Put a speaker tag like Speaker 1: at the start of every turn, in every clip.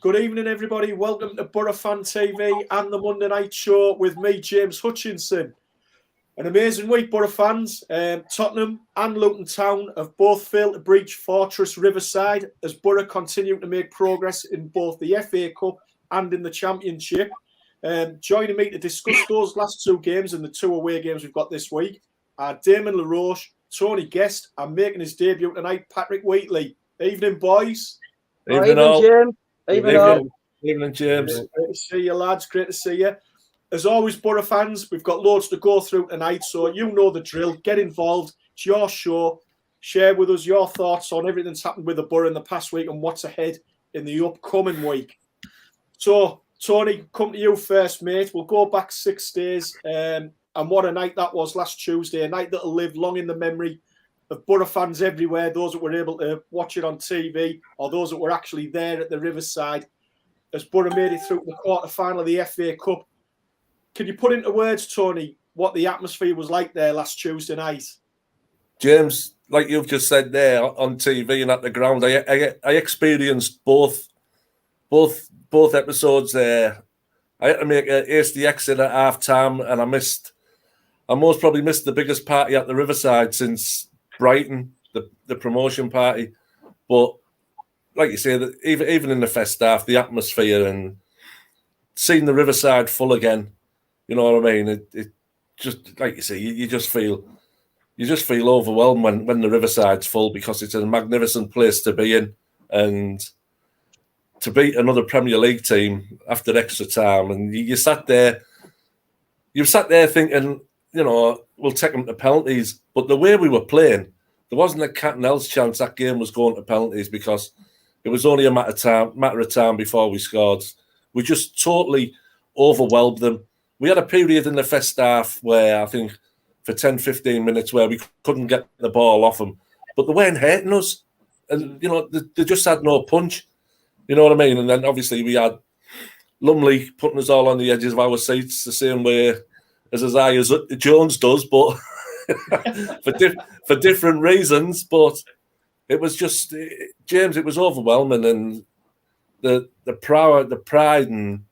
Speaker 1: Good evening, everybody. Welcome to Boro Fan TV and the Monday Night Show with me, James Hutchinson. An amazing week, Boro fans. Tottenham and Luton Town have both failed to breach Fortress Riverside as Boro continue to make progress in both the FA Cup and in the Championship. Joining me to discuss those last two games and the two away games we've got this week are Damon LaRoche, Tony Guest, and making his debut tonight, Patrick Wheatley. Evening, boys.
Speaker 2: Evening, Jim.
Speaker 3: Evening, James.
Speaker 1: Great to see you, lads. Great to see you. As always, Boro fans, we've got loads to go through tonight, so you know the drill. Get involved. It's your show. Share with us your thoughts on everything that's happened with the Boro in the past week and what's ahead in the upcoming week. So, Tony, come to you first, mate. We'll go back 6 days. And what a night that was last Tuesday. A night that'll live long in the memory of Boro fans everywhere, those that were able to watch it on TV or those that were actually there at the Riverside as Boro made it through the quarter-final of the FA Cup. Can you put into words, Tony, what the atmosphere was like there last Tuesday night?
Speaker 3: James, like you've just said there on TV and at the ground, I experienced both episodes there. I had to make a hasty exit at half-time and I most probably missed the biggest party at the Riverside since Brighton, the promotion party. But like you say, even in the first half, the atmosphere and seeing the Riverside full again, you know what I mean? It just, like you say, you just feel overwhelmed when the Riverside's full because it's a magnificent place to be in, and to beat another Premier League team after extra time, and you sat there thinking, you know, we'll take them to penalties. But the way we were playing, there wasn't a cat and else chance that game was going to penalties because it was only a matter of time before we scored. We just totally overwhelmed them. We had a period in the first half where I think for 10, 15 minutes where we couldn't get the ball off them. But they weren't hurting us. And, you know, they just had no punch. You know what I mean? And then obviously we had Lumley putting us all on the edges of our seats the same way as Isaiah Jones does, but for different reasons. But it was just, James, it was overwhelming, and the pride and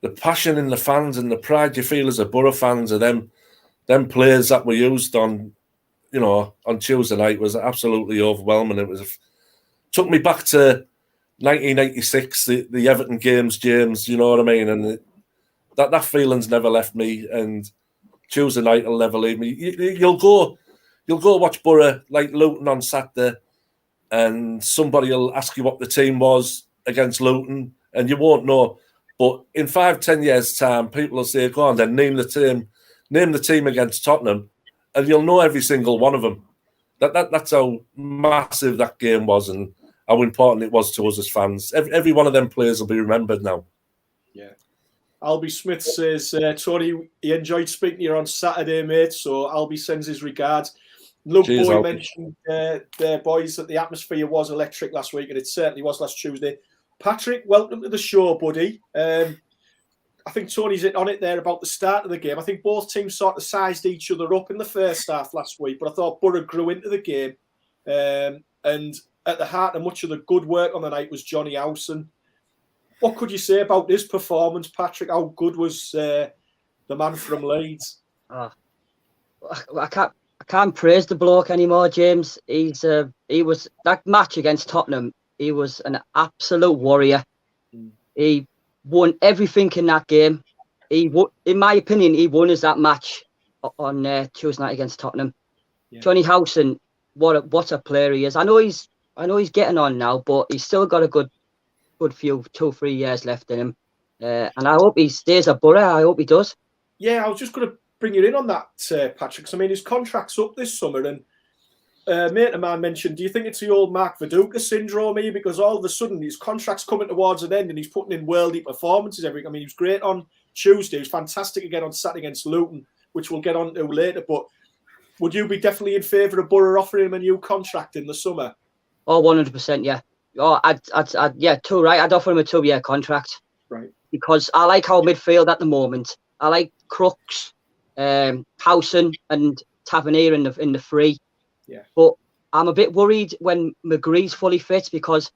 Speaker 3: the passion in the fans and the pride you feel as a Boro fans of them players that were used on Tuesday night was absolutely overwhelming. Took me back to 1986, the Everton games, James. You know what I mean? And that feeling's never left me, and Tuesday night will never leave me. You'll go watch Boro like Luton on Saturday, and somebody will ask you what the team was against Luton, and you won't know. But in 5-10 years' time, people will say, "Go on, then name the team against Tottenham," and you'll know every single one of them. That's how massive that game was, and how important it was to us as fans. Every one of them players will be remembered now.
Speaker 1: Yeah. Albie Smith says, Tony, he enjoyed speaking to you on Saturday, mate. So Albie sends his regards. Luke
Speaker 3: Cheers,
Speaker 1: Boy
Speaker 3: Albie.
Speaker 1: mentioned there, boys, that the atmosphere was electric last week, and it certainly was last Tuesday. Patrick, welcome to the show, buddy. I think Tony's on it there about the start of the game. I think both teams sort of sized each other up in the first half last week, but I thought Boro grew into the game. And at the heart of much of the good work on the night was Johnny Howson. What could you say about this performance, Patrick? How good was the man from Leeds?
Speaker 2: I can't praise the bloke anymore, James. He was that match against Tottenham. He was an absolute warrior. He won everything in that game. In my opinion, he won us that match on Tuesday night against Tottenham. Yeah. Johnny Howson, what a player he is. I know he's getting on now, but he's still got a good few 2-3 years left in him. And I hope he stays at Boro. I hope he does.
Speaker 1: Yeah, I was just going to bring you in on that, Patrick. So, I mean, his contract's up this summer, and mate of mine mentioned, do you think it's the old Mark Viduka syndrome here? Because all of a sudden his contract's coming towards an end and he's putting in worldy performances. I mean, he was great on Tuesday. He was fantastic again on Saturday against Luton, which we'll get on to later. But would you be definitely in favour of Boro offering him a new contract in the summer?
Speaker 2: Oh, 100%, yeah. Oh, I'd right. I'd offer him a 2-year contract.
Speaker 1: Right.
Speaker 2: Because I like our midfield at the moment. I like Crooks, Howson and Tavernier in the free.
Speaker 1: Yeah.
Speaker 2: But I'm a bit worried when McGree's fully fit because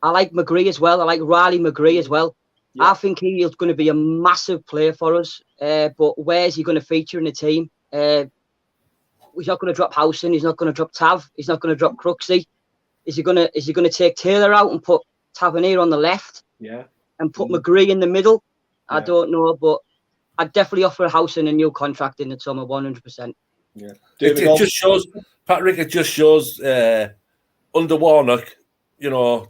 Speaker 2: I like McGree as well. I like Riley McGree as well.
Speaker 1: Yeah.
Speaker 2: I think he's going to be a massive player for us. But where's he going to feature in the team? He's not going to drop Howson. He's not going to drop Tav. He's not going to drop Crooksy. Is he going to take Taylor out and put Tavernier on the left?
Speaker 1: Yeah.
Speaker 2: And put McGree in the middle?
Speaker 1: Yeah.
Speaker 2: I don't know, but I'd definitely offer Howson a new contract in the summer, 100%.
Speaker 1: Yeah.
Speaker 3: It just shows, Patrick. It just shows under Warnock, you know,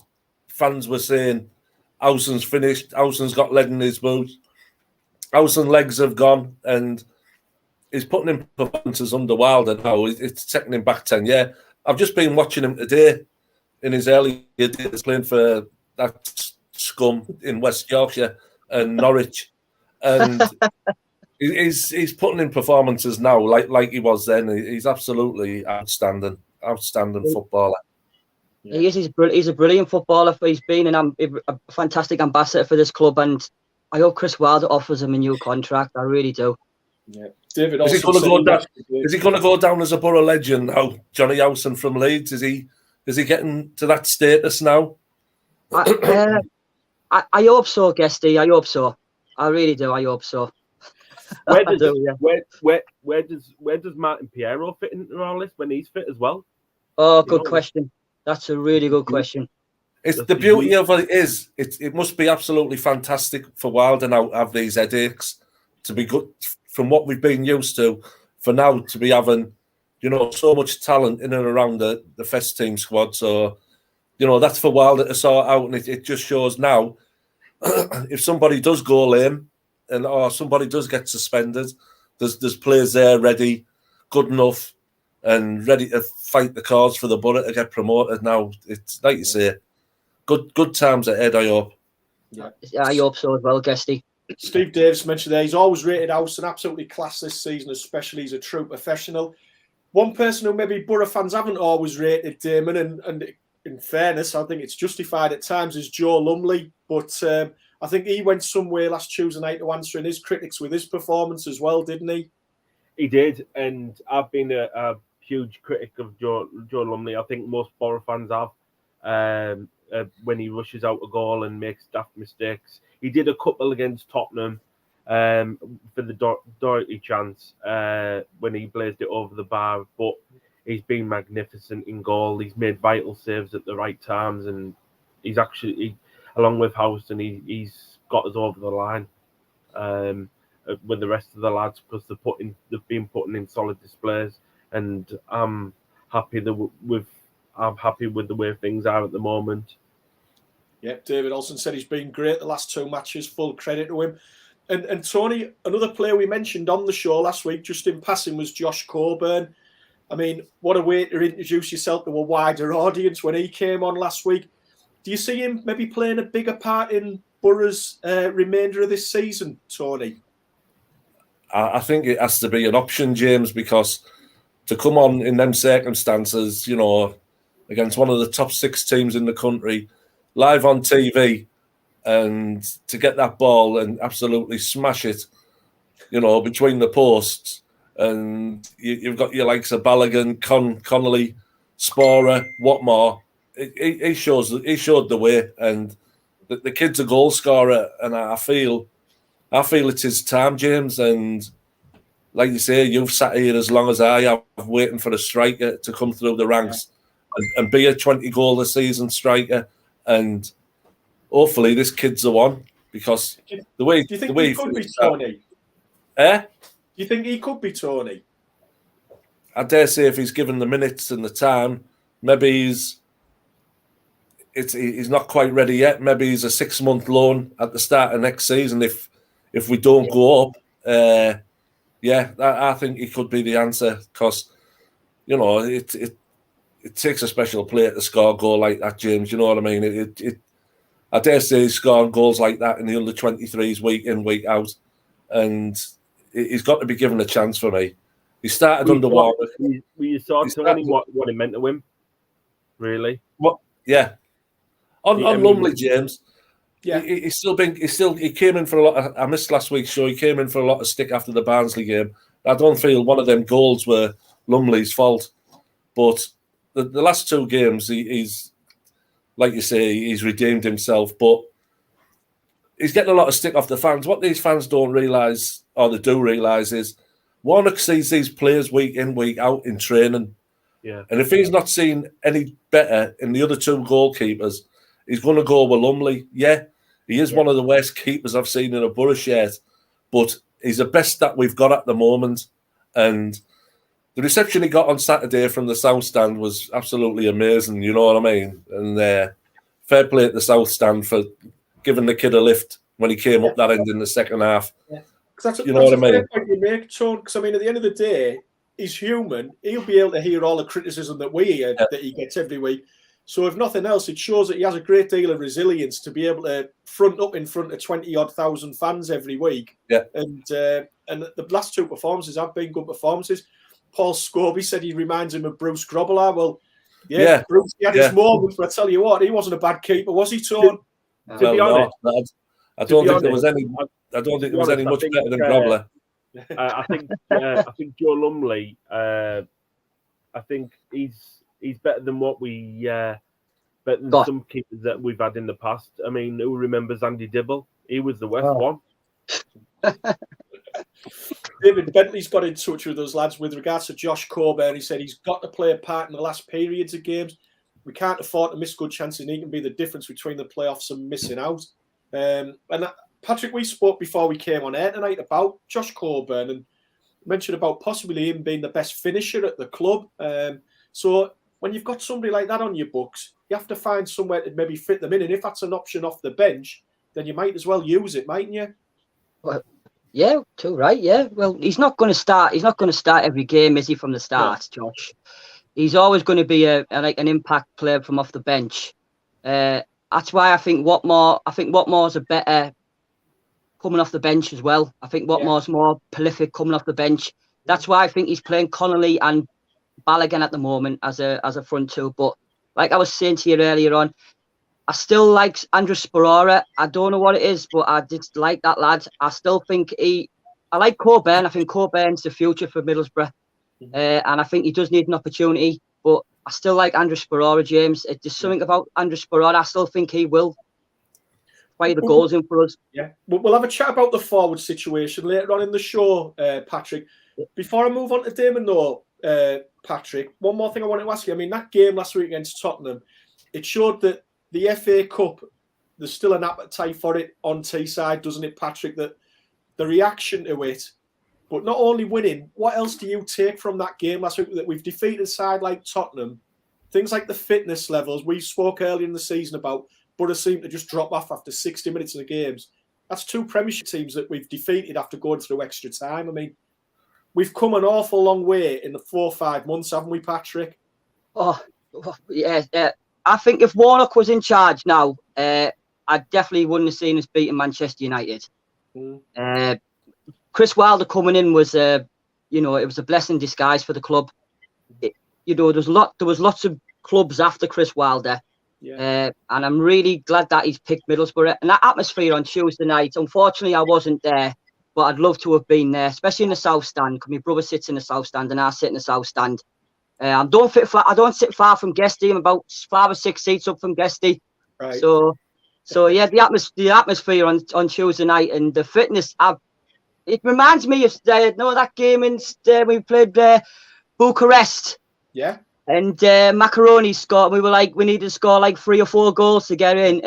Speaker 3: fans were saying Howson's finished. Howson's got lead in his boot. Howson's legs have gone, and he's putting in performances under Wilder now. It's taking him back 10 years. I've just been watching him today in his early days playing for that scum in West Yorkshire and Norwich, and he's putting in performances now like he was then. He's absolutely outstanding footballer.
Speaker 2: Yeah. He is. He's a brilliant footballer. He's been a fantastic ambassador for this club, and I hope Chris Wilder offers him a new contract. I really do.
Speaker 1: Yeah, David.
Speaker 3: Is he going to go down as a Boro legend now? Johnny Howson from Leeds. Is he getting to that status now?
Speaker 2: I hope so, Guesty. I hope so. I really do. I hope so.
Speaker 4: Where does Martin Piero fit into all this when he's fit as well?
Speaker 2: Oh, good question. That's a really good question.
Speaker 3: It's the beauty of it is it must be absolutely fantastic for Wilder now to have these headaches, to be good from what we've been used to, for now to be having, you know, so much talent in and around the first team squad. So, you know, that's for Wilder to sort out, and it just shows now if somebody does go lame or somebody does get suspended, there's players there ready, good enough, and ready to fight the cause for the Boro to get promoted. Now it's like you say, good times ahead. I hope.
Speaker 1: Yeah,
Speaker 2: I hope so as well, Guesty.
Speaker 1: Steve Davis mentioned there he's always rated Howson absolutely class this season, especially he's a true professional. One person who maybe Boro fans haven't always rated Damon, and in fairness, I think it's justified at times, is Joe Lumley. But I think he went somewhere last Tuesday night to answering his critics with his performance as well, didn't he?
Speaker 4: He did, and I've been a huge critic of Joe Lumley. I think most Boro fans have. When he rushes out a goal and makes daft mistakes. He did a couple against Tottenham for the Doherty chance when he blazed it over the bar, but he's been magnificent in goal. He's made vital saves at the right times, and he's actually, along with Howson, he's got us over the line with the rest of the lads, because they've been putting in solid displays, and I'm happy with the way things are at the moment.
Speaker 1: Yeah, David Olsen said he's been great the last two matches. Full credit to him. And Tony, another player we mentioned on the show last week, just in passing, was Josh Coburn. I mean, what a way to introduce yourself to a wider audience when he came on last week. Do you see him maybe playing a bigger part in Boro's remainder of this season, Tony?
Speaker 3: I think it has to be an option, James, because to come on in them circumstances, you know, against one of the top 6 teams in the country, live on TV, and to get that ball and absolutely smash it, you know, between the posts, and you've got your likes of Balogun, Connolly, Sporer, Watmore. He showed the way, and the kid's a goal scorer, and I feel it's his time, James. And like you say, you've sat here as long as I have, waiting for a striker to come through the ranks and be a 20-goal a season striker. And hopefully this kid's the one, because the way
Speaker 1: do you think
Speaker 3: he
Speaker 1: could be Tony?
Speaker 3: Do
Speaker 1: you think he could be Tony?
Speaker 3: I dare say if he's given the minutes and the time, maybe he's not quite ready yet. Maybe he's a 6-month loan at the start of next season if we don't go up. I think he could be the answer, because you know it takes a special player to score a goal like that, James. You know what I mean? I dare say he's scoring goals like that in the under-23s week in, week out, and he's got to be given a chance for me. He started under Warnock.
Speaker 4: You saw Tony what it meant to him, really?
Speaker 3: What? Yeah. On Lumley, James.
Speaker 1: Yeah,
Speaker 3: he came in for a lot of, I missed last week's show. He came in for a lot of stick after the Barnsley game. I don't feel one of them goals were Lumley's fault, but the last 2 games he's like you say, he's redeemed himself, but he's getting a lot of stick off the fans. What these fans don't realise, or they do realise, is Warnock sees these players week in, week out in training.
Speaker 4: Yeah.
Speaker 3: And if he's not seen any better in the other two goalkeepers, he's going to go with Lumley. Yeah, he is one of the worst keepers I've seen in a Boro shirt, but he's the best that we've got at the moment. And the reception he got on Saturday from the South Stand was absolutely amazing, you know what I mean? And fair play at the South Stand for giving the kid a lift when he came up that end in the second half.
Speaker 1: Yeah. That's
Speaker 3: you know what I mean?
Speaker 1: Fair point you make, Sean, because I mean, at the end of the day, he's human. He'll be able to hear all the criticism that we hear, that he gets every week. So if nothing else, it shows that he has a great deal of resilience to be able to front up in front of 20-odd thousand fans every week.
Speaker 3: Yeah.
Speaker 1: And the last two performances have been good performances. Paul Scobie said he reminds him of Bruce Grobbelaar. Well, Bruce, he had his moments, but I tell you what, he wasn't a bad keeper, was he, Tone?
Speaker 4: To be honest,
Speaker 3: I don't think there was any much better than Grobbelaar.
Speaker 4: I think Joe Lumley. I think he's better than what we better than some keepers that we've had in the past. I mean, who remembers Andy Dibble? He was the worst one.
Speaker 1: David Bentley's got in touch with those lads with regards to Josh Coburn. He said he's got to play a part in the last periods of games. We can't afford to miss good chances, and he can be the difference between the playoffs and missing out. Patrick, we spoke before we came on air tonight about Josh Coburn and mentioned about possibly him being the best finisher at the club. So when you've got somebody like that on your books, you have to find somewhere to maybe fit them in. And if that's an option off the bench, then you might as well use it, mightn't you?
Speaker 2: Well, yeah, too right. Yeah. Well, he's not going to start. He's not going to start every game, is he? From the start, no. Josh. He's always going to be like an impact player from off the bench. That's why I think Watmore's a better coming off the bench as well. I think Watmore's more prolific coming off the bench. That's why I think he's playing Connolly and Balogun at the moment as a front two. But like I was saying to you earlier on, I still like Andrew Sperora. I don't know what it is, but I just like that lad. I still think I like Coburn. I think Coburn's the future for Middlesbrough. And I think he does need an opportunity. But I still like Andrew Sperora, James. There's something about Andrew Sperora. I still think he will fire the goals in for us.
Speaker 1: Yeah, we'll have a chat about the forward situation later on in the show, Patrick. Before I move on to Damon, though, Patrick, one more thing I wanted to ask you. I mean, that game last week against Tottenham, it showed that the FA Cup, there's still an appetite for it on Teesside, doesn't it, Patrick? That the reaction to it, but not only winning, what else do you take from that game last week? That we've defeated a side like Tottenham, things like the fitness levels we spoke earlier in the season about, but it seemed to just drop off after 60 minutes of the games. That's two Premiership teams that we've defeated after going through extra time. I mean, we've come an awful long way in the 4 or 5 months, haven't we, Patrick?
Speaker 2: Oh yeah. I think if Warnock was in charge now, I definitely wouldn't have seen us beating Manchester United. Chris Wilder coming in was, it was a blessing in disguise for the club. There was lots of clubs after Chris Wilder, and I'm really glad that he's picked Middlesbrough. And that atmosphere on Tuesday night, unfortunately, I wasn't there, but I'd love to have been there, especially in the South Stand, because my brother sits in the South Stand and I sit in the South Stand. I don't sit far from Guesty. I'm about 5 or 6 seats up from Guesty.
Speaker 1: Right.
Speaker 2: So yeah, the atmosphere on Tuesday night and the fitness. It reminds me of that game in we played Bucharest. Yeah. And Macaroni scored. We were like, we needed to score like 3 or 4 goals to get in.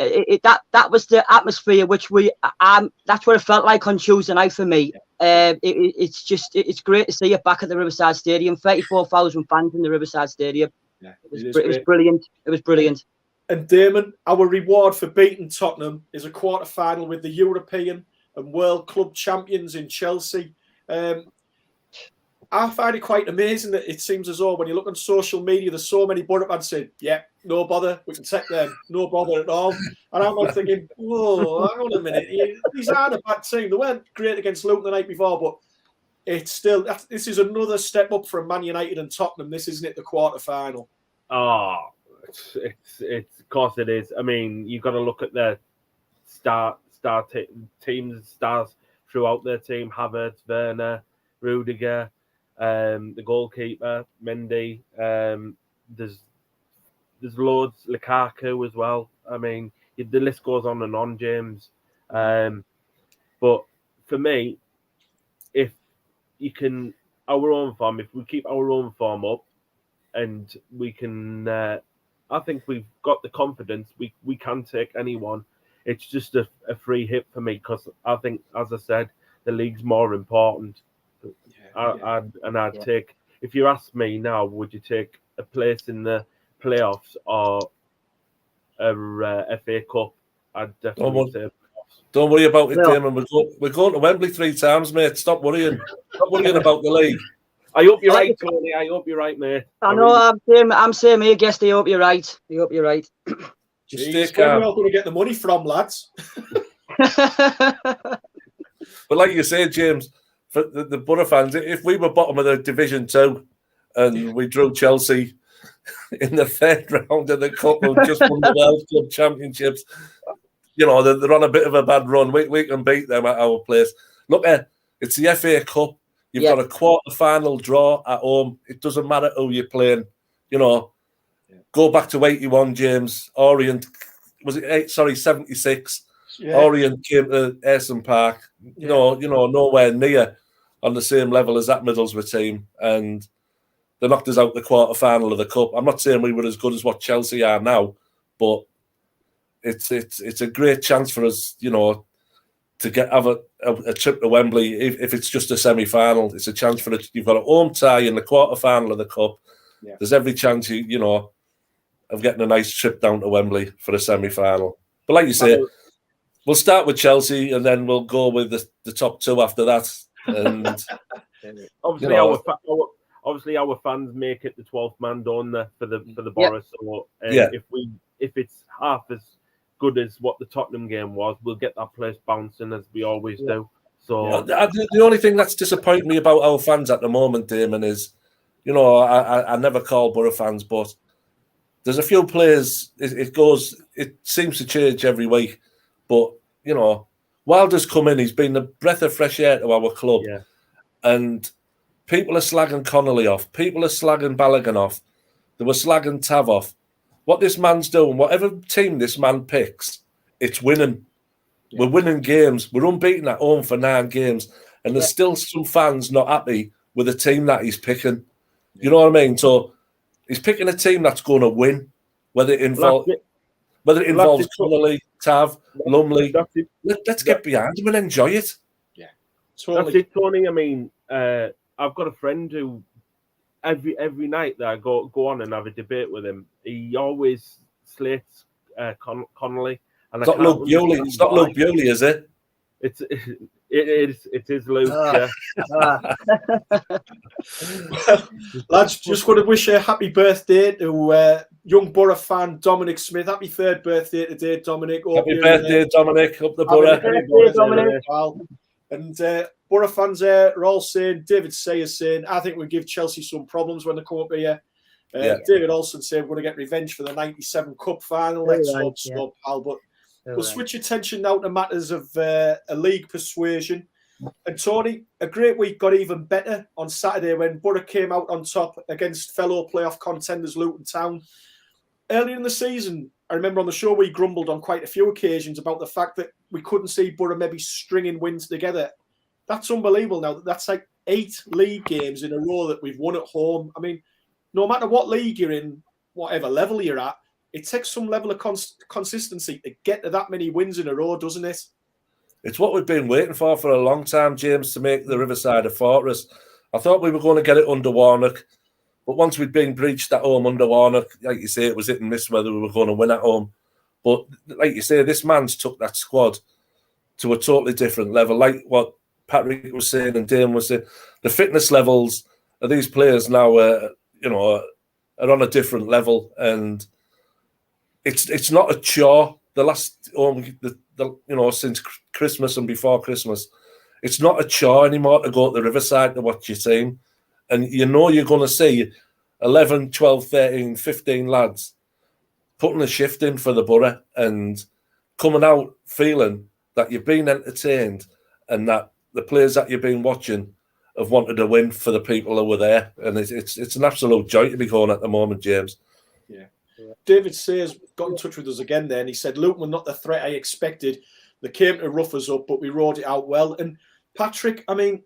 Speaker 2: That was the atmosphere which that's what it felt like on Tuesday night for me. It's great to see it back at the Riverside Stadium. 34,000 fans in the Riverside Stadium. Yeah, it was brilliant. It was brilliant.
Speaker 1: And Damon, our reward for beating Tottenham is a quarter-final with the European and World Club champions in Chelsea. I find it quite amazing that it seems as though when you look on social media, there's so many Boro fans saying, yeah, no bother, we can take them, no bother at all. And I'm like thinking, whoa, hang on a minute, these aren't a bad team. They weren't great against Luton the night before, but it's still, this is another step up from Man United and Tottenham. This isn't it, the quarter-final.
Speaker 4: Oh, it's of course it is. I mean, you've got to look at their teams, stars throughout their team, Havertz, Werner, Rudiger, the goalkeeper, Mendy. There's there's loads. Lukaku as well. I mean, the list goes on and on, James. But for me, if you can, our own form, if we keep our own form up, and we can, I think we've got the confidence. We can take anyone. It's just a free hit for me because I think, as I said, the league's more important. I'd take. If you ask me now, would you take a place in the playoffs or a FA Cup? I'd definitely say playoffs.
Speaker 3: Don't worry about it, Damon. We're going to Wembley 3 times, mate. Stop worrying. Stop worrying about the league.
Speaker 4: I hope you're right, Tony. I hope you're right, mate.
Speaker 2: I know. I'm saying here, guest. I hope you're right. I hope you're right.
Speaker 1: Jeez, where are we all going to get the money from, lads?
Speaker 3: But like you say, James, for the Boro fans, if we were bottom of the Division 2 and we drew Chelsea in the 3rd round of the Cup and just won the World Club Championships, you know, they're on a bit of a bad run. We can beat them at our place. Look, it's the FA Cup. You've got a quarter-final draw at home. It doesn't matter who you're playing. You know, go back to 81, James. Orient, was it 76? Yeah. Orient came to Ayresome Park. You know, nowhere near on the same level as that Middlesbrough team. And they knocked us out the quarter-final of the Cup. I'm not saying we were as good as what Chelsea are now, but it's a great chance for us, you know, to have a trip to Wembley. If it's just a semi-final, it's a chance for it. You've got a home tie in the quarter-final of the Cup. Yeah. There's every chance, you know, of getting a nice trip down to Wembley for a semi-final. But like you say, we'll start with Chelsea and then we'll go with the top 2 after that. And
Speaker 4: obviously, you know, our fans make it the 12th man, don't they, for the Boro. So if it's half as good as what the Tottenham game was, we'll get that place bouncing as we always do. So
Speaker 3: the only thing that's disappointing me about our fans at the moment, Damon, is, you know, I never call Boro fans, but there's a few players. It seems to change every week, but you know, Wilder's come in. He's been a breath of fresh air to our club, and people are slagging Connolly off. People are slagging Balogun off. They were slagging Tav off. What this man's doing, whatever team this man picks, it's winning. Yeah. We're winning games. We're unbeaten at home for 9 games. And there's still some fans not happy with the team that he's picking. You know what I mean? So he's picking a team that's going to win, whether it involves Connolly, Tav, Lumley. Let's get behind him and enjoy it.
Speaker 1: Yeah. Totally.
Speaker 4: That's it, Tony. I mean, I've got a friend who every night that I go on and have a debate with him, he always slates Connolly. And
Speaker 3: it's not Luke Bewley. It's not Luke Bewley, is it?
Speaker 4: It is Luke.
Speaker 1: Lads, just want to wish a happy birthday to young Boro fan Dominic Smith. Happy 3rd birthday today, Dominic.
Speaker 3: Happy birthday, Dominic. Up the Boro.
Speaker 2: Happy birthday, Dominic.
Speaker 1: And Boro fans are all saying, David Sayers saying, I think we give Chelsea some problems when they come up here. David Olsen saying we're going to get revenge for the 97 Cup final. Let's hope so, pal. But we'll switch attention now to matters of a league persuasion. And Tony, a great week got even better on Saturday when Boro came out on top against fellow playoff contenders Luton Town. Earlier in the season, I remember on the show we grumbled on quite a few occasions about the fact that we couldn't see Boro maybe stringing wins together. That's unbelievable now. That's like 8 league games in a row that we've won at home. I mean, no matter what league you're in, whatever level you're at, it takes some level of consistency to get to that many wins in a row, doesn't it?
Speaker 3: It's what we've been waiting for a long time, James, to make the Riverside a fortress. I thought we were going to get it under Warnock, but once we'd been breached at home under Warnock, like you say, it was hit and miss whether we were going to win at home. But like you say, this man's took that squad to a totally different level. Like what Patrick was saying and Dane was saying, the fitness levels of these players now, are on a different level, and it's not a chore. The last, since Christmas and before Christmas, it's not a chore anymore to go to the Riverside to watch your team, and you know you're going to see 11, 12, 13, 15 lads putting a shift in for the Boro and coming out feeling that you've been entertained and that the players that you've been watching have wanted to win for the people who were there. And it's an absolute joy to be going at the moment, James.
Speaker 1: Yeah. David Sayers got in touch with us again there, and he said, Luton were not the threat I expected. They came to rough us up, but we rode it out well. And Patrick, I mean,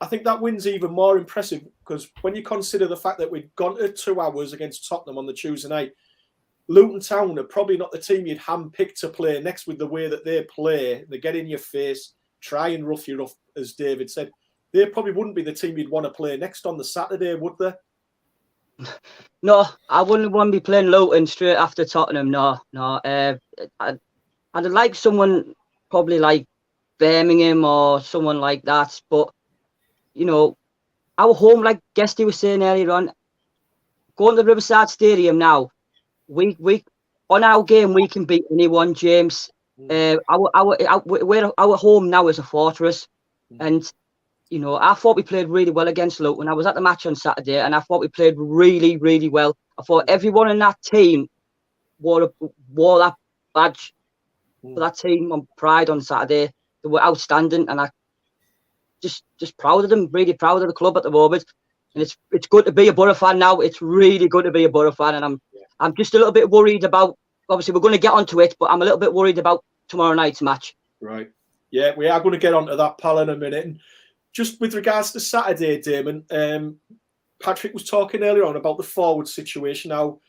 Speaker 1: I think that win's even more impressive because when you consider the fact that we'd gone to 2 hours against Tottenham on the Tuesday night, Luton Town are probably not the team you'd handpick to play next with the way that they play. They get in your face, try and rough you up, as David said. They probably wouldn't be the team you'd want to play next on the Saturday, would they?
Speaker 2: No, I wouldn't want to be playing Luton straight after Tottenham. No. I'd like someone probably like Birmingham or someone like that. But, you know, our home, like Guesty was saying earlier on, going to the Riverside Stadium now, we on our game, we can beat anyone, James. Our home now is a fortress. And, you know, I thought we played really well against Luton. I was at the match on Saturday and I thought we played really, really well. I thought everyone in that team wore that badge for that team on pride on Saturday. They were outstanding and I just proud of them, really proud of the club at the moment. And it's good to be a Boro fan now. It's really good to be a Boro fan. And I'm just a little bit worried about, obviously we're going to get onto it, but I'm a little bit worried about tomorrow night's match.
Speaker 1: Right. Yeah, we are going to get onto that, pal, in a minute. And just with regards to Saturday, Damon, Patrick was talking earlier on about the forward situation. Now,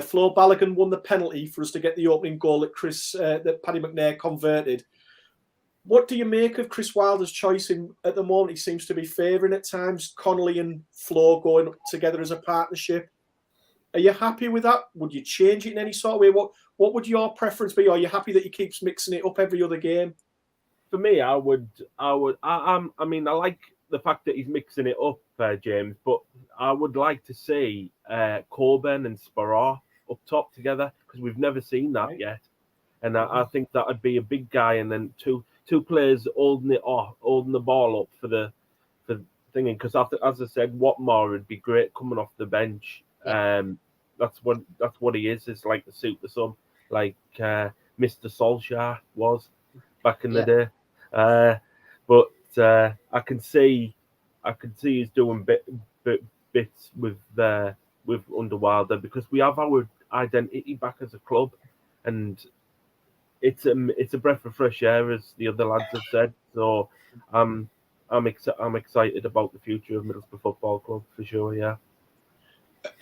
Speaker 1: Flo Balogun won the penalty for us to get the opening goal that Paddy McNair converted. What do you make of Chris Wilder's choice at the moment? He seems to be favouring at times Connolly and Flo going together as a partnership. Are you happy with that? Would you change it in any sort of way? What would your preference be? Are you happy that he keeps mixing it up every other game?
Speaker 4: For me, I mean, I like the fact that he's mixing it up, James, but I would like to see Coburn and Sparrow up top together because we've never seen that yet. And I think that would be a big guy and then two players holding the ball up for the thingy. Because as I said, Watmore would be great coming off the bench. That's what he is. It's like the suit the sun, like Mr. Solskjaer was back in the day. But I can see he's doing bits with under Wilder because we have our identity back as a club, and it's a breath of fresh air, as the other lads have said. So I'm excited about the future of Middlesbrough Football Club for sure. Yeah.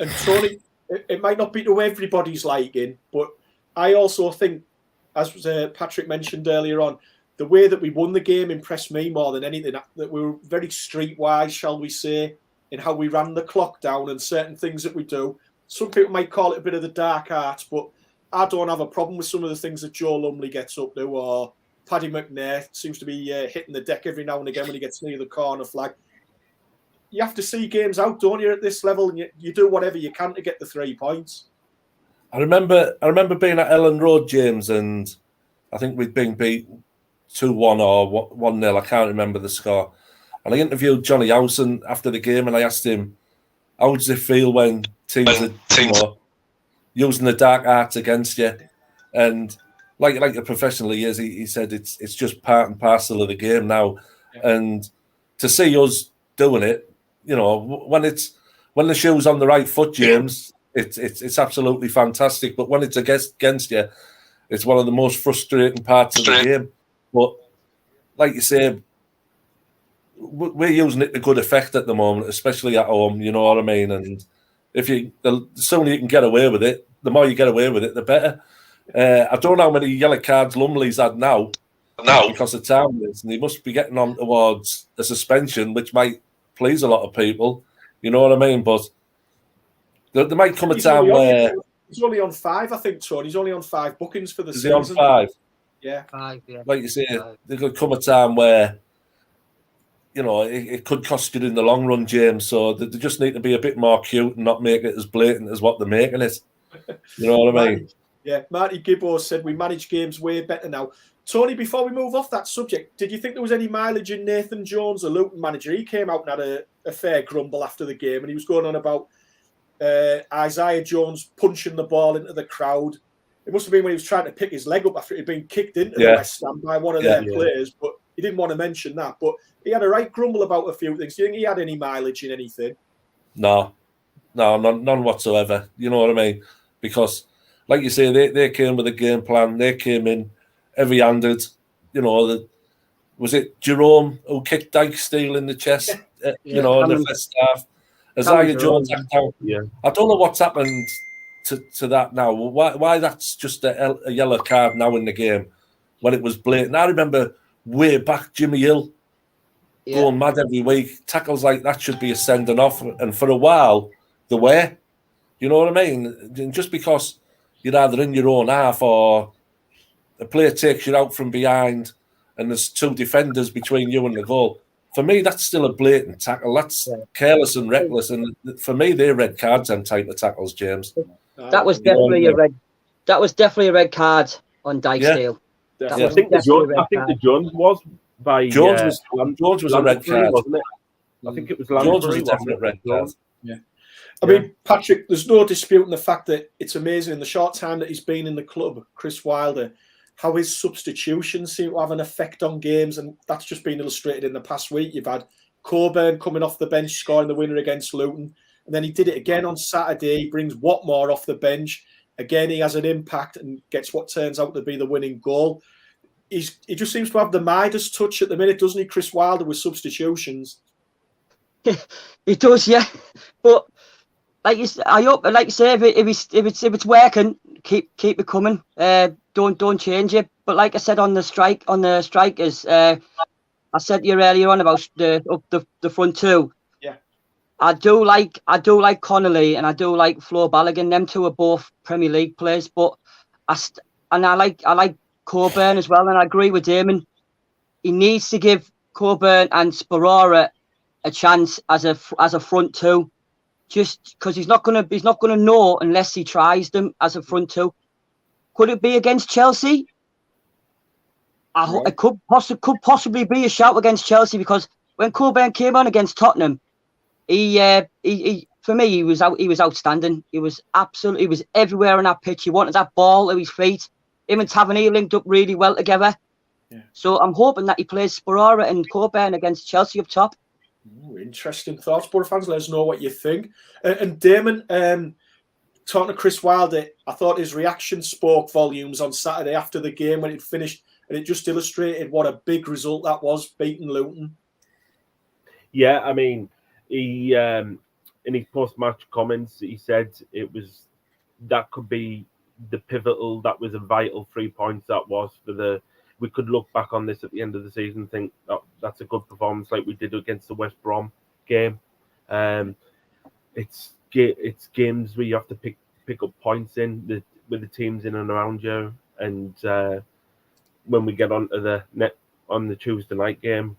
Speaker 1: And Tony, it might not be to everybody's liking, but I also think, as Patrick mentioned earlier on, the way that we won the game impressed me more than anything. That we were very streetwise, shall we say, in how we ran the clock down and certain things that we do. Some people might call it a bit of the dark arts, but I don't have a problem with some of the things that Joe Lumley gets up to, or Paddy McNair seems to be hitting the deck every now and again when he gets near the corner flag. You have to see games out, don't you, at this level, and you do whatever you can to get the 3 points. I
Speaker 3: remember being at Ellen Road, James, and I think we'd been beat 2-1 or 1-0. I can't remember the score. And I interviewed Johnny Howson after the game, and I asked him, "How does it feel when teams are using the dark arts against you?" And like a professional he is, he said it's just part and parcel of the game now. Yeah. And to see us doing it, you know, when the shoe's on the right foot, James, it's absolutely fantastic. But when it's against you, it's one of the most frustrating parts of the game. But like you say, we're using it to good effect at the moment, especially at home. You know what I mean? And the sooner you can get away with it, the more you get away with it, the better. I don't know how many yellow cards Lumley's had now because of time is, and he must be getting on towards a suspension, which might please a lot of people. You know what I mean? But there might come a time where
Speaker 1: he's only on 5, I think, Tony. He's only on 5 bookings for the season.
Speaker 3: Is he on 5?
Speaker 1: Yeah.
Speaker 2: 5, yeah.
Speaker 3: Like you say, there could come a time where, you know, it could cost you in the long run, James. So they just need to be a bit more cute and not make it as blatant as what they're making it. You know what I mean?
Speaker 1: Yeah, Marty Gibbo said we manage games way better now. Tony, before we move off that subject, did you think there was any mileage in Nathan Jones, the Luton manager? He came out and had a fair grumble after the game, and he was going on about Isaiah Jones punching the ball into the crowd. It must have been when he was trying to pick his leg up after he'd been kicked into the West Ham by one of their players, but he didn't want to mention that. But he had a right grumble about a few things. Do you think he had any mileage in anything?
Speaker 3: No, none whatsoever. You know what I mean? because, like you say, they came with a game plan. They came in heavy-handed. You know, was it Jerome who kicked Dykesteel in the chest? You know, in the first half. Isaiah Jones.
Speaker 4: Yeah.
Speaker 3: I don't know what's happened to that now. Why that's just a yellow card now in the game when it was blatant. I remember way back Jimmy Hill going mad every week. Tackles like that should be a sending off, and for a while they were. You know what I mean? And just because you're either in your own half or a player takes you out from behind and there's two defenders between you and the goal. For me, that's still a blatant tackle. That's careless and reckless. And for me, they're red cards, them type of tackles, James.
Speaker 2: That was definitely a red. That was definitely a red card on Dykesteel.
Speaker 1: Yeah.
Speaker 4: I think the Jones was by
Speaker 3: Jones was a red card,
Speaker 4: wasn't it? I think it was Lansbury.
Speaker 3: Jones was a definite red card.
Speaker 1: Yeah. I mean, Patrick, there's no disputing the fact that it's amazing in the short time that he's been in the club, Chris Wilder, how his substitutions seem to have an effect on games, and that's just been illustrated in the past week. You've had Coburn coming off the bench, scoring the winner against Luton, and then he did it again on Saturday. He brings Watmore off the bench. Again, he has an impact and gets what turns out to be the winning goal. He just seems to have the Midas touch at the minute, doesn't he, Chris Wilder, with substitutions?
Speaker 2: He does, yeah. But like you say, if it's working, keep it coming. Don't change it. But like I said on the strikers, I said to you earlier on about the front two.
Speaker 1: Yeah.
Speaker 2: I do like Connolly and I do like Flo Balogun. Them two are both Premier League players, but I like Coburn as well, and I agree with Damon. He needs to give Coburn and Sparora a chance as a front two, just because he's not gonna know unless he tries them as a front two. Could it be against Chelsea? It could possibly be a shout against Chelsea, because when Coburn came on against Tottenham, he for me he was outstanding. He was everywhere on that pitch. He wanted that ball at his feet. Him and Tavernier linked up really well together. Yeah. So I'm hoping that he plays Sparora and Coburn against Chelsea up top.
Speaker 1: Interesting thoughts, Boro fans. Let us know what you think. And Damon, talking to Chris Wilder, I thought his reaction spoke volumes on Saturday after the game when it finished, and it just illustrated what a big result that was, beating Luton.
Speaker 4: Yeah, I mean, he in his post-match comments, he said that could be that was a vital 3 points that was we could look back on this at the end of the season and think that's a good performance like we did against the West Brom game. It's games where you have to pick up points with the teams in and around you, and when we get onto the net on the Tuesday night game,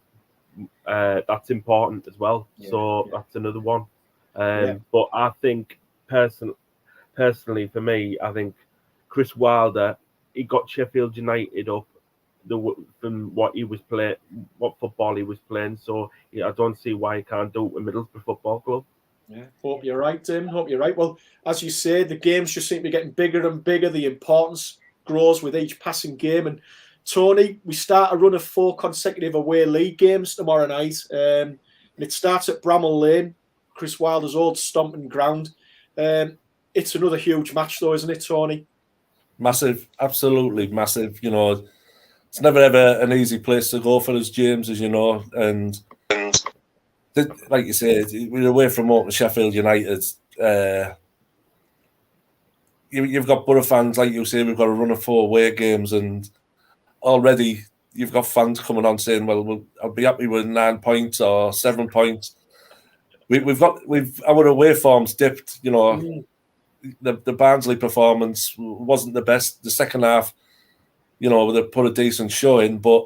Speaker 4: that's important as well. Yeah, so that's another one. But I think personally for me, I think Chris Wilder, he got Sheffield United up from what he was playing, what football he was playing. So I don't see why he can't do it with Middlesbrough Football Club.
Speaker 1: Yeah, hope you're right, Tim. Hope you're right. Well, as you say, the games just seem to be getting bigger and bigger. The importance grows with each passing game. And Tony, we start a run of 4 consecutive away league games tomorrow night. And it starts at Bramall Lane, Chris Wilder's old stomping ground. It's another huge match, though, isn't it, Tony?
Speaker 3: Massive, absolutely massive. You know, it's never ever an easy place to go for us, James, as you know. And like you say, we're away from home to Sheffield United. You've got Boro fans, like you say, we've got a run of 4 away games, and already you've got fans coming on saying, "Well, I'll be happy with 9 points or 7 points." We've our away form's dipped. You know, the Barnsley performance wasn't the best. The second half, you know, they put a decent show in, but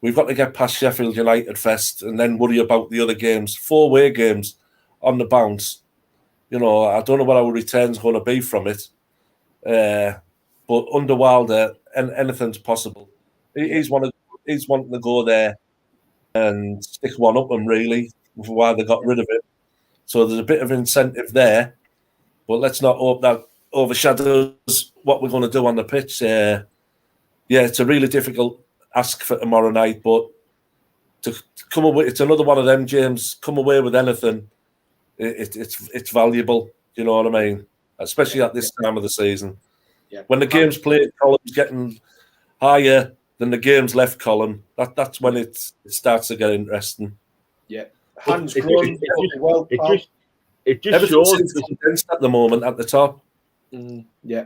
Speaker 3: we've got to get past Sheffield United first and then worry about the other games. 4 away games on the bounce. You know, I don't know what our return's going to be from it. But under Wilder, anything's possible. He's wanting to go there and stick one up them, really, for why they got rid of it. So there's a bit of incentive there. But let's not hope that overshadows what we're going to do on the pitch. Yeah, it's a really difficult ask for tomorrow night, but to come away, it's another one of them, James. Come away with anything, it's valuable. You know what I mean? especially at this time of the season.
Speaker 1: Yeah.
Speaker 3: When the game's played, column's getting higher than the game's left column. That's when it starts to get interesting.
Speaker 1: Yeah. Hands grown.
Speaker 4: It just
Speaker 3: Everything
Speaker 4: shows
Speaker 3: seems condensed at the moment at the top.
Speaker 1: Yeah.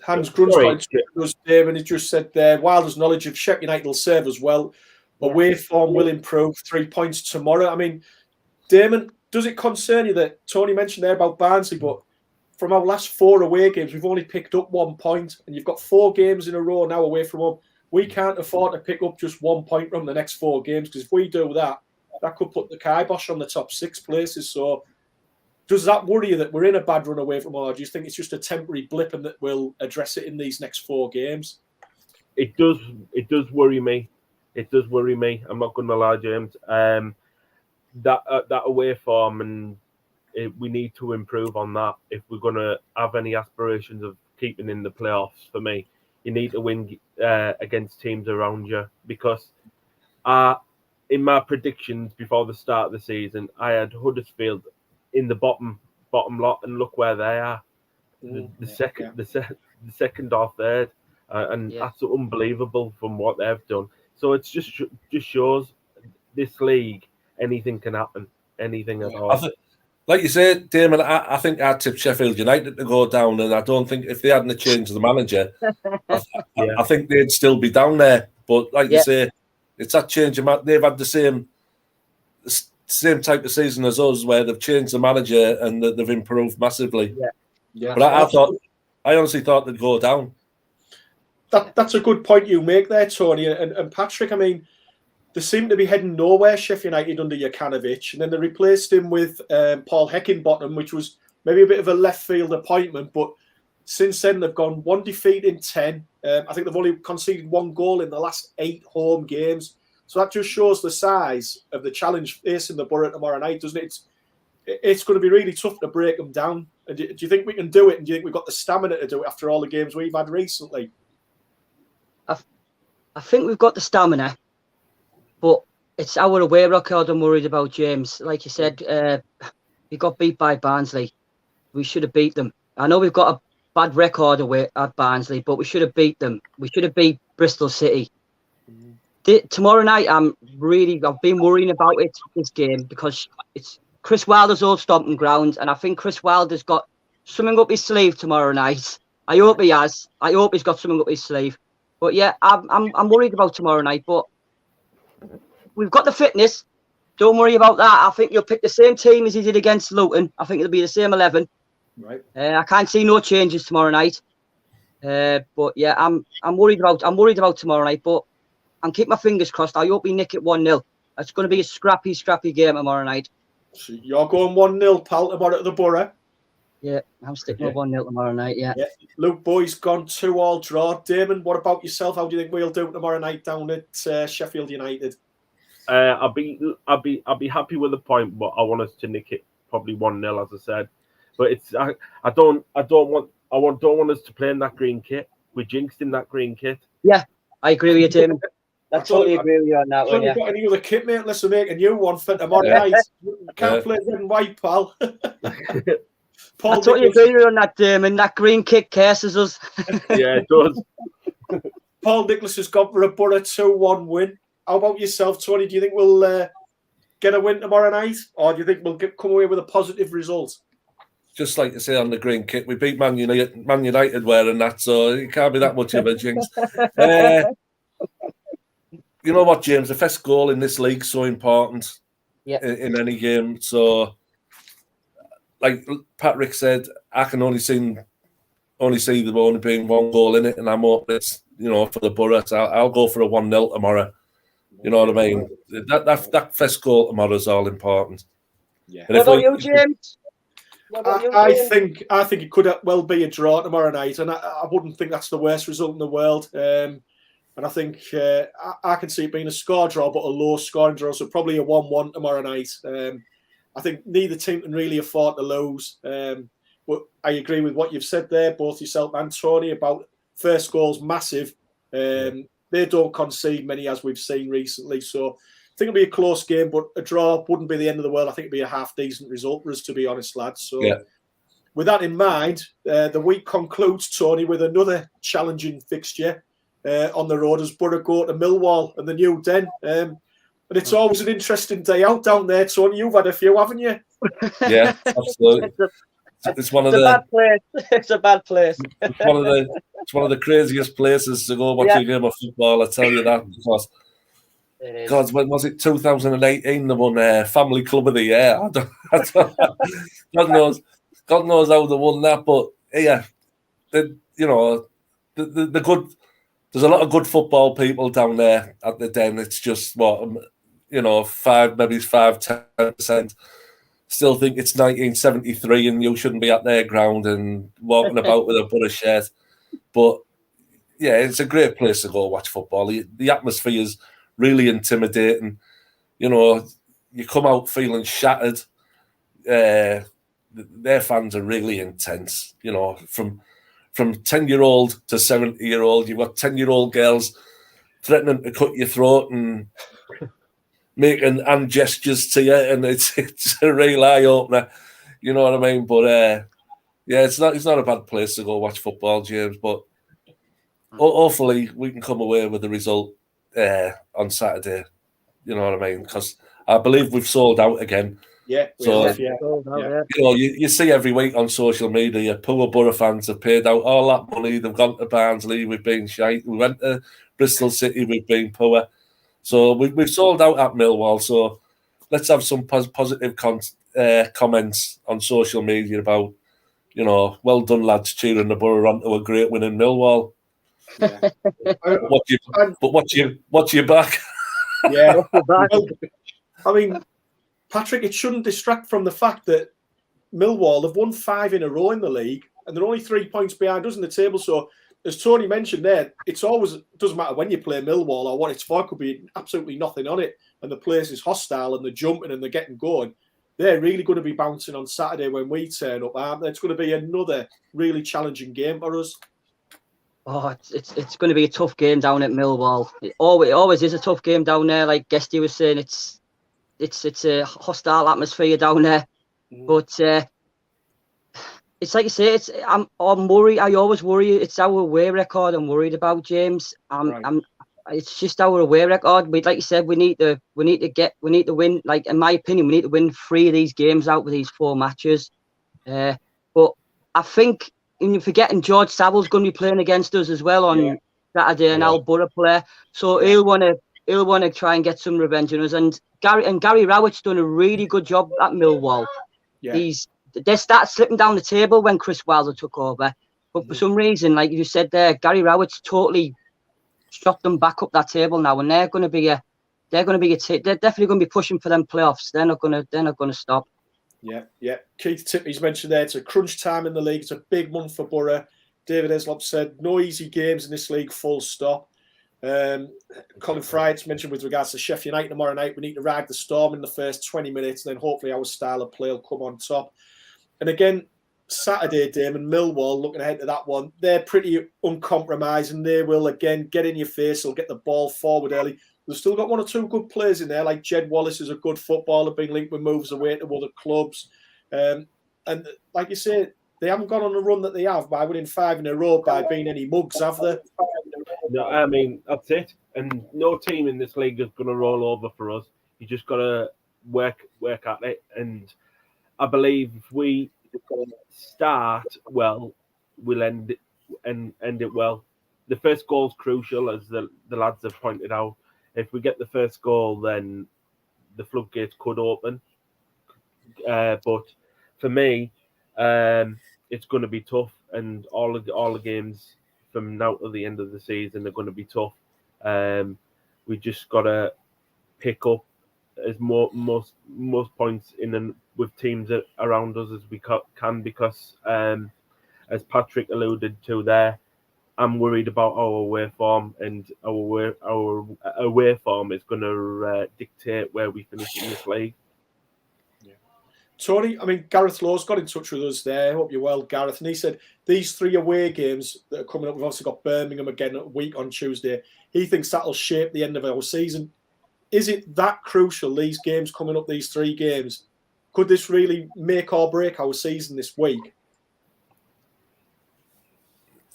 Speaker 1: Hans Grunn's got us there, and he just said there, Wilder's knowledge of Sheffield United will serve as well. Away form will improve. 3 points tomorrow. I mean, Damon, does it concern you that Tony mentioned there about Barnsley, but from our last 4 away games, we've only picked up 1 point, and you've got 4 games in a row now away from home. We can't afford to pick up just 1 point from the next 4 games, because if we do that, that could put the kibosh on the top 6 places. So does that worry you that we're in a bad run away from home, or do you think it's just a temporary blip and that we'll address it in these next 4 games?
Speaker 4: It does worry me. It does worry me. I'm not going to lie, James. That away form, and we need to improve on that if we're going to have any aspirations of keeping in the playoffs. For me, you need to win against teams around you, because in my predictions before the start of the season, I had Huddersfield in the bottom lot, and look where they are. The second or third, and that's unbelievable from what they've done. So it's just shows this league, anything can happen, anything at all.
Speaker 3: Like you said, Damon, I think I tipped Sheffield United to go down, and I don't think if they hadn't changed the manager, I think they'd still be down there. But like you say, it's that change. They've had the same type of season as us, where they've changed the manager and they've improved massively. But I honestly thought they'd go down.
Speaker 1: That's a good point you make there, Tony and Patrick. I mean, they seem to be heading nowhere, Sheffield United, under Jokanovic, and then they replaced him with Paul Heckingbottom, which was maybe a bit of a left field appointment. But since then, they've gone 1 defeat in 10. I think they've only conceded 1 goal in the last 8 home games. So that just shows the size of the challenge facing the Boro tomorrow night, doesn't it? It's going to be really tough to break them down. And do you think we can do it? And do you think we've got the stamina to do it after all the games we've had recently?
Speaker 2: I think we've got the stamina, but it's our away record I'm worried about, James. Like you said, we got beat by Barnsley. We should have beat them. I know we've got a bad record away at Barnsley, but we should have beat them. We should have beat Bristol City. Tomorrow night, I've been worrying about this game, because it's Chris Wilder's old stomping ground, and I think Chris Wilder's got something up his sleeve tomorrow night. I hope he has. I hope he's got something up his sleeve. But yeah, I'm worried about tomorrow night. But we've got the fitness. Don't worry about that. I think you'll pick the same team as he did against Luton. I think it'll be the same 11.
Speaker 1: Right.
Speaker 2: I can't see no changes tomorrow night. But yeah, I'm worried about tomorrow night. But I'm keeping my fingers crossed. I hope we nick it 1-0. It's going to be a scrappy game tomorrow night.
Speaker 1: So you're going 1-0, pal, tomorrow at the Boro.
Speaker 2: Yeah, I'm sticking with 1-0 tomorrow night. Yeah.
Speaker 1: Luke Boy's gone 2-2 draw. Damon, what about yourself? How do you think we'll do tomorrow night down at Sheffield United?
Speaker 4: I'll be happy with the point, but I want us to nick it probably 1-0, as I said. But it's I don't want us to play in that green kit. We're jinxed in that green kit.
Speaker 2: Yeah, I agree with you, Damon. I totally agree with you on that one.
Speaker 1: Yeah. Got any other kit, mate? Unless we make a new one for tomorrow night. Can't play red and white, pal.
Speaker 2: I totally agree with you on that, Damon. That green kit curses us.
Speaker 4: Yeah, it does.
Speaker 1: Paul Nicholas has gone for a Boro 2-1 win. How about yourself, Tony? Do you think we'll get a win tomorrow night, or do you think we'll come away with a positive result?
Speaker 3: Just like you say on the green kit, we beat Man United wearing that, so it can't be that much of a jinx. You know what, James? The first goal in this league is so important in any game. So, like Patrick said, I can only see there only being 1 goal in it, and I'm hoping it's for the Boro. So I'll go for a 1-0 tomorrow. You know what I mean? That first goal tomorrow is all important.
Speaker 2: Yeah. What about you, James?
Speaker 1: I think it could well be a draw tomorrow night, and I wouldn't think that's the worst result in the world. And I think I can see it being a score draw, but a low scoring draw, so probably a 1-1 tomorrow night. I think neither team can really afford to lose. But I agree with what you've said there, both yourself and Tony, about first goals massive. They don't concede many, as we've seen recently. So I think it'll be a close game, but a draw wouldn't be the end of the world. I think it'd be a half decent result for us, to be honest, lads. So with that in mind, the week concludes, Tony, with another challenging fixture on the road as Boro go to Millwall and the new Den. And it's always an interesting day out down there, Tony. You've had a few, haven't you?
Speaker 3: Yeah, absolutely. It's one of
Speaker 2: It's a
Speaker 3: the
Speaker 2: bad place. It's a bad place.
Speaker 3: it's one of the craziest places to go watch a game of football. I tell you that, because
Speaker 2: It is.
Speaker 3: God, when was it? 2018, they won Family Club of the Year. God knows how they won that, but yeah, the good. There's a lot of good football people down there at the Den. It's just maybe 5-10% still think it's 1973 and you shouldn't be at their ground and walking about with a Boro shirt. But yeah, it's a great place to go watch football. The atmosphere is really intimidating. You come out feeling shattered. Their fans are really intense. From 10-year-old to 70-year-old, you've got 10-year-old girls threatening to cut your throat and making hand gestures to you, and it's a real eye opener. You know what I mean? But yeah, it's not a bad place to go watch football, James. But hopefully we can come away with the result on Saturday. You know what I mean? Because I believe we've sold out again.
Speaker 1: Yeah,
Speaker 3: you see every week on social media, poor Boro fans have paid out all that money. They've gone to Barnsley, we've been shite. We went to Bristol City, we've been poor. So we've sold out at Millwall. So let's have some positive comments on social media about, well done, lads, cheering the Boro on to a great win in Millwall.
Speaker 1: Yeah.
Speaker 3: Watch your back.
Speaker 1: Yeah. Well, I mean, Patrick, it shouldn't distract from the fact that Millwall have won 5 in a row in the league, and they're only 3 points behind us in the table. So, as Tony mentioned there, it doesn't matter when you play Millwall or what it's for. It could be absolutely nothing on it, and the place is hostile, and they're jumping and they're getting going. They're really going to be bouncing on Saturday when we turn up, aren't they? It's going to be another really challenging game for us.
Speaker 2: Oh, it's going to be a tough game down at Millwall. It always is a tough game down there. Like Guesty was saying, it's a hostile atmosphere down there. But it's like you say, I'm worried. I always worry. It's our away record I'm worried about, James. It's just our away record. Like you said, we need to win. Like, in my opinion, we need to win 3 of these games out with these 4 matches. But I think, and you're forgetting, George Saville's going to be playing against us as well on Saturday, an Al Boro player. So he'll want to try and get some revenge on us. And Gary Rowett's done a really good job at Millwall.
Speaker 1: Yeah.
Speaker 2: They started slipping down the table when Chris Wilder took over, but for some reason, like you said there, Gary Rowett's totally shot them back up that table now, and they're definitely going to be pushing for them playoffs. They're not going to stop.
Speaker 1: Yeah. Keith Tippy's mentioned there, it's a crunch time in the league. It's a big month for Boro. David Eslop said, no easy games in this league, full stop. Colin Fry's mentioned with regards to Sheffield United tomorrow night, we need to ride the storm in the first 20 minutes, and then hopefully our style of play will come on top. And again, Saturday, Damon, Millwall, looking ahead to that one, they're pretty uncompromising. They will, again, get in your face. They'll get the ball forward early. They've still got 1 or 2 good players in there, like Jed Wallace is a good footballer, being linked with moves away to other clubs. And like you say, they haven't gone on the run that they have by winning 5 in a row by being any mugs, have they?
Speaker 4: No, I mean, that's it. And no team in this league is going to roll over for us. You just got to work at it. And I believe if we start well, we'll end it well. The first goal's crucial, as the lads have pointed out. If we get the first goal, then the floodgates could open. But for me, it's going to be tough, and all the games from now to the end of the season are going to be tough. We just got to pick up as most points with teams around us as we can, because as Patrick alluded to there, I'm worried about our away form, and our away form is going to dictate where we finish in this league.
Speaker 1: Yeah. Tony, I mean, Gareth Lowe's got in touch with us there. Hope you're well, Gareth. And he said these 3 away games that are coming up, we've obviously got Birmingham again a week on Tuesday. He thinks that'll shape the end of our season. Is it that crucial, these games coming up, these 3 games? Could this really make or break our season this week?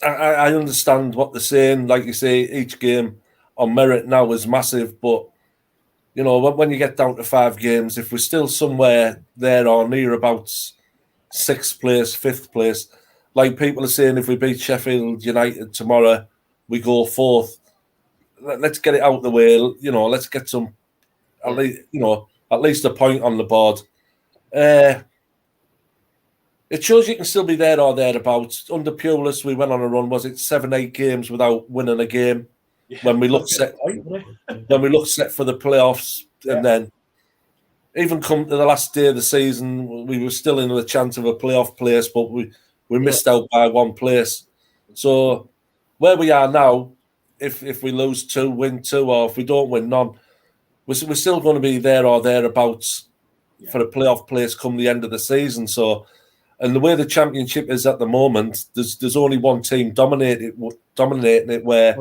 Speaker 3: I understand what they're saying. Like you say, each game on merit now is massive, but when you get down to 5 games, if we're still somewhere there or near about 6th place, 5th place, like people are saying, if we beat Sheffield United tomorrow, we go 4th. Let's get it out of the way. Let's get some, at least a point on the board. It shows you can still be there or thereabouts. Under Pulis, we went on a run. Was it 7-8 games without winning a game?
Speaker 1: Yeah,
Speaker 3: when we looked set for the playoffs, and then even come to the last day of the season, we were still in the chance of a playoff place, but we missed out by 1 place. So where we are now, if we lose 2, win 2, or if we don't win none, we're still going to be there or thereabouts for a playoff place come the end of the season. So, and the way the championship is at the moment, there's only one team dominating it, where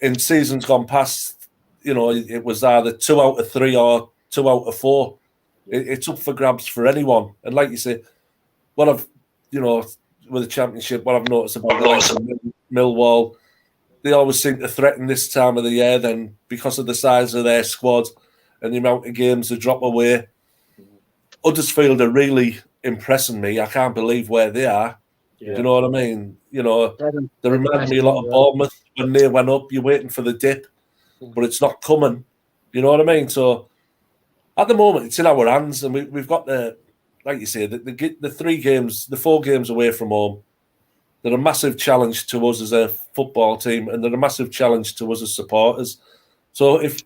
Speaker 3: in seasons gone past, it was either 2 out of 3 or 2 out of 4. It's up for grabs for anyone. And like you say, with the championship, what I've noticed about the likes of Millwall, they always seem to threaten this time of the year. Then because of the size of their squad and the amount of games they drop away, Huddersfield are really impressing me. I can't believe where they are. Yeah. Do you know what I mean? They remind me a lot of Bournemouth when they went up. You're waiting for the dip, but it's not coming. You know what I mean? So at the moment, it's in our hands, and we've got like you say, the 3 games, the 4 games away from home. They're a massive challenge to us as a football team, and they're a massive challenge to us as supporters. So if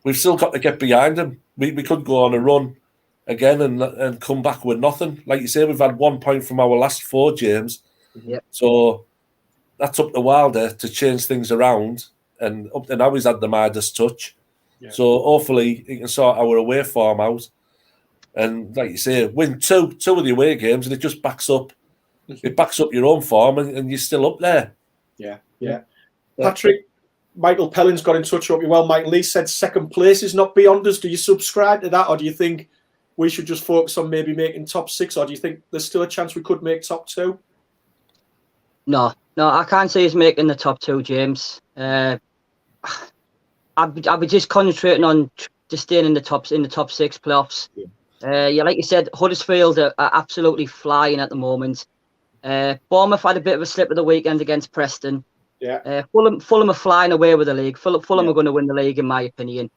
Speaker 3: we've still got to get behind them, we could go on a run again and come back with nothing. Like you say, we've had 1 point from our last 4, James.
Speaker 2: Yep.
Speaker 3: So that's up to Wilder to change things around, and up to now he's had the Midas touch. Yeah. So hopefully he can sort our away form out, and like you say, win two of the away games, and it just backs up. It backs up your own form, and you're still up there.
Speaker 1: Yeah. Patrick, Michael Pellin's got in touch. Hope you're well. Michael Lee said 2nd place is not beyond us. Do you subscribe to that, or do you think we should just focus on maybe making top 6, or do you think there's still a chance we could make top 2?
Speaker 2: No, I can't say he's making the top 2, James. I'd be just concentrating on just staying in the top 6 playoffs. Like you said, Huddersfield are absolutely flying at the moment. Bournemouth had a bit of a slip of the weekend against Preston. Fulham are flying away with the league. Fulham are going to win the league, in my opinion.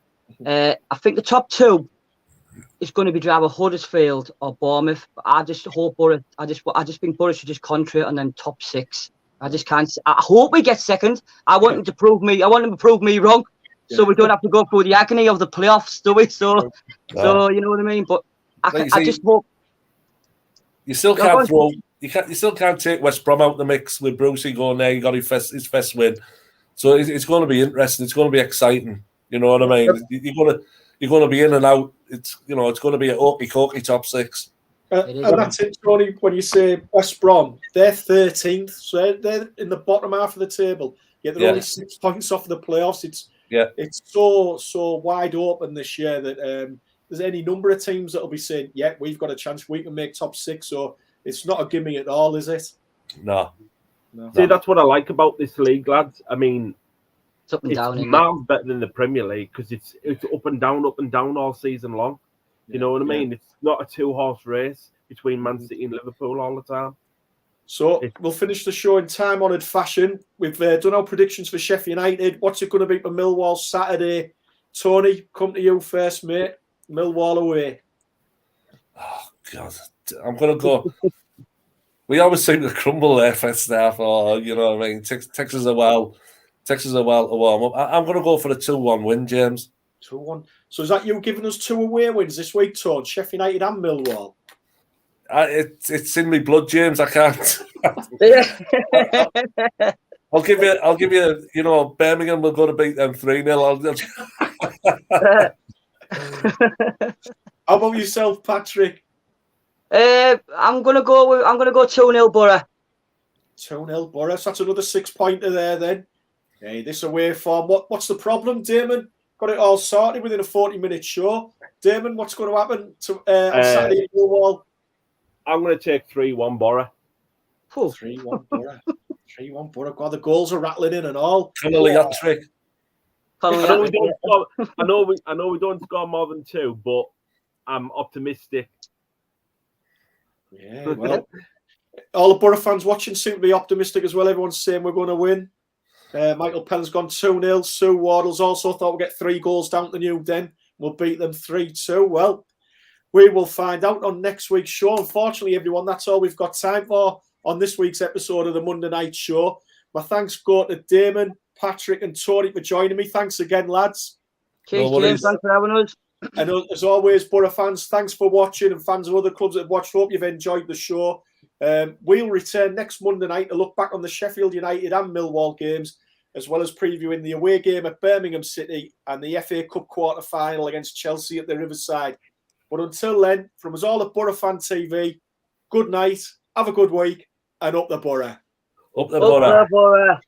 Speaker 2: I think the top 2 is going to be either Huddersfield or Bournemouth. But I just hope Boro. I just think Boro should just concentrate on them top 6. I just can't. I hope we get 2nd. I want them to prove me. I want them to prove me wrong, so we don't have to go through the agony of the playoffs, do we? So you know what I mean. But I just hope.
Speaker 3: You still can't throw. You still can't take West Brom out the mix with Brucey going there. He got his first win, so it's going to be interesting. It's going to be exciting. You know what I mean? You're going to be in and out. It's going to be a hokey top 6.
Speaker 1: And that's it, Tony. When you say West Brom, they're 13th, so they're in the bottom half of the table. Yet they're only 6 points off the playoffs. It's so wide open this year that there's any number of teams that'll be saying, "Yeah, we've got a chance. We can make top 6." So it's not a gimme at all, is it?
Speaker 3: No.
Speaker 4: See, that's what I like about this league, lads. I mean,
Speaker 2: it's up and down.
Speaker 4: It's miles better than the Premier League because it's up and down all season long. You know what I mean? It's not a 2-horse race between Man City and Liverpool all the time.
Speaker 1: So we'll finish the show in time-honoured fashion. We've done our predictions for Sheffield United. What's it going to be for Millwall Saturday? Tony, come to you first, mate. Millwall away.
Speaker 3: Oh, God. I'm going to go. We always seem to crumble there first half, or you know what I mean? Takes us a while to warm up. I'm going to go for a 2-1 win, James.
Speaker 1: 2-1. So is that you giving us 2 away wins this week, Tone? Sheffield United and Millwall?
Speaker 3: It's in my blood, James. I can't. I'll give you. You know, Birmingham will go to beat them 3-0.
Speaker 1: How about yourself, Patrick?
Speaker 2: I'm gonna go 2-0 Boro.
Speaker 1: 2-0 Boro. So that's another 6-pointer there then. Hey, this away form. What's the problem, Damon? Got it all sorted within a 40-minute show. Damon, what's going to happen on Saturday at Millwall?
Speaker 4: I'm going to take 3-1 Boro.
Speaker 1: 3-1 Boro. 3-1 Boro. God, the goals are rattling in and all.
Speaker 3: Connolly hat trick.
Speaker 2: Connolly,
Speaker 4: I know we don't score. I know we don't score more than 2, but I'm optimistic.
Speaker 1: Yeah, well, all the Boro fans watching seem to be optimistic as well. Everyone's saying we're going to win. Michael Penn's gone 2-0. Sue Wardles also thought we'd get 3 goals down to New Den. We'll beat them 3-2. Well, we will find out on next week's show. Unfortunately, everyone, that's all we've got time for on this week's episode of the Monday Night Show. My thanks go to Damon, Patrick and Tony for joining me. Thanks again, lads.
Speaker 2: Cheers, James. Thanks for having us.
Speaker 1: And as always, Boro fans, thanks for watching, and fans of other clubs that have watched. Hope you've enjoyed the show. We'll return next Monday night to look back on the Sheffield United and Millwall games, as well as previewing the away game at Birmingham City and the FA Cup quarter-final against Chelsea at the Riverside. But until then, from us all at Boro Fan TV, good night, have a good week, and up the Boro.
Speaker 3: Up the Boro.
Speaker 2: Boro.